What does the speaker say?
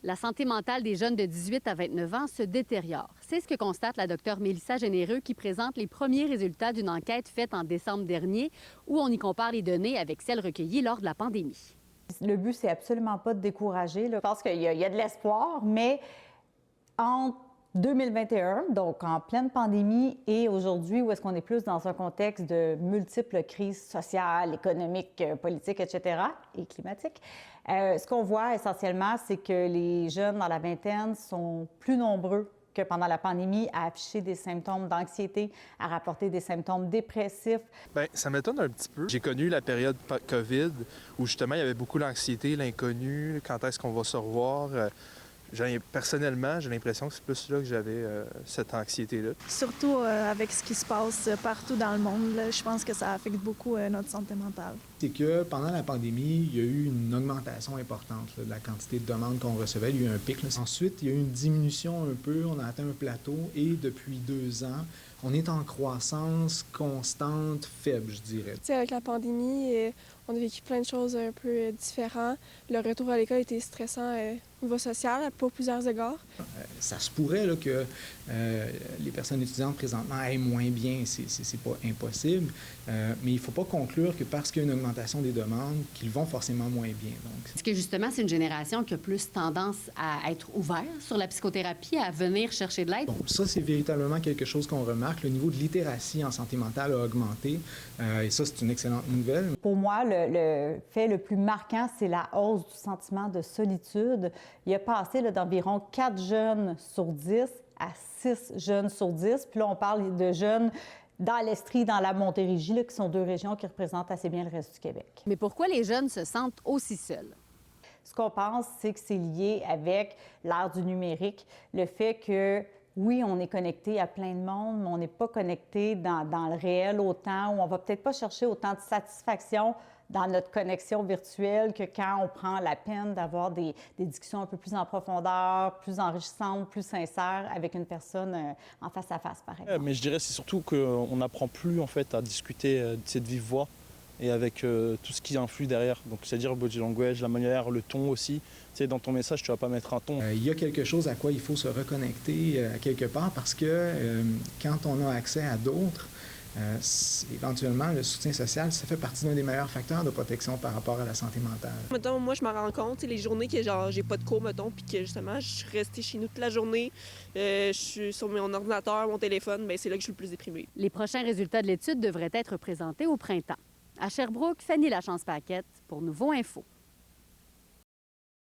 La santé mentale des jeunes de 18 à 29 ans se détériore. C'est ce que constate la docteure Mélissa Généreux qui présente les premiers résultats d'une enquête faite en décembre dernier où on y compare les données avec celles recueillies lors de la pandémie. Le but, c'est absolument pas de décourager. Je pense qu'il y a de l'espoir, mais en 2021, donc en pleine pandémie, et aujourd'hui, où est-ce qu'on est plus dans un contexte de multiples crises sociales, économiques, politiques, etc., et climatiques, ce qu'on voit essentiellement, c'est que les jeunes dans la vingtaine sont plus nombreux que pendant la pandémie à afficher des symptômes d'anxiété, à rapporter des symptômes dépressifs. Bien, ça m'étonne un petit peu. J'ai connu la période COVID où justement il y avait beaucoup l'anxiété, l'inconnu, quand est-ce qu'on va se revoir. Personnellement, j'ai l'impression que c'est plus là que j'avais cette anxiété-là. Surtout avec ce qui se passe partout dans le monde, là, je pense que ça affecte beaucoup notre santé mentale. C'est que pendant la pandémie, il y a eu une augmentation importante là, de la quantité de demandes qu'on recevait. Il y a eu un pic. Là. Ensuite, il y a eu une diminution un peu. On a atteint un plateau et depuis 2 ans, on est en croissance constante, faible, je dirais. Tu sais, avec la pandémie, on a vécu plein de choses un peu différentes. Le retour à l'école était stressant au niveau social, pour plusieurs égards. Ça se pourrait là, que les personnes étudiantes présentement aillent moins bien. C'est pas impossible. Mais il ne faut pas conclure que parce qu'il y a une augmentation des demandes, qu'ils vont forcément moins bien. Est-ce que justement, c'est une génération qui a plus tendance à être ouverte sur la psychothérapie, à venir chercher de l'aide? Bon, ça, c'est véritablement quelque chose qu'on remarque. Le niveau de littératie en santé mentale a augmenté. Et ça, c'est une excellente nouvelle. Pour moi, le fait le plus marquant, c'est la hausse du sentiment de solitude. Il a passé d'environ 4 jeunes sur 10 à 6 jeunes sur 10. Puis là, on parle de jeunes dans l'Estrie, dans la Montérégie, là, qui sont 2 régions qui représentent assez bien le reste du Québec. Mais pourquoi les jeunes se sentent aussi seuls? Ce qu'on pense, c'est que c'est lié avec l'ère du numérique, le fait que, oui, on est connecté à plein de monde, mais on n'est pas connecté dans le réel autant, ou on va peut-être pas chercher autant de satisfaction dans notre connexion virtuelle que quand on prend la peine d'avoir des discussions un peu plus en profondeur, plus enrichissantes, plus sincères avec une personne en face à face, par exemple. Mais je dirais c'est surtout qu'on n'apprend plus en fait à discuter de cette vive voix et avec tout ce qui influe derrière. Donc c'est-à-dire le body language, la manière, le ton aussi. Tu sais, dans ton message, tu vas pas mettre un ton. Il y a quelque chose à quoi il faut se reconnecter à quelque part parce que quand on a accès à d'autres, éventuellement, le soutien social, ça fait partie d'un des meilleurs facteurs de protection par rapport à la santé mentale. Mettons, moi, je m'en rends compte, les journées que genre j'ai pas de cours, mettons, puis que justement, je suis restée chez nous toute la journée, je suis sur mon ordinateur, mon téléphone, bien, c'est là que je suis le plus déprimée. Les prochains résultats de l'étude devraient être présentés au printemps. À Sherbrooke, Fanny Lachance-Paquette pour Nouveau Info.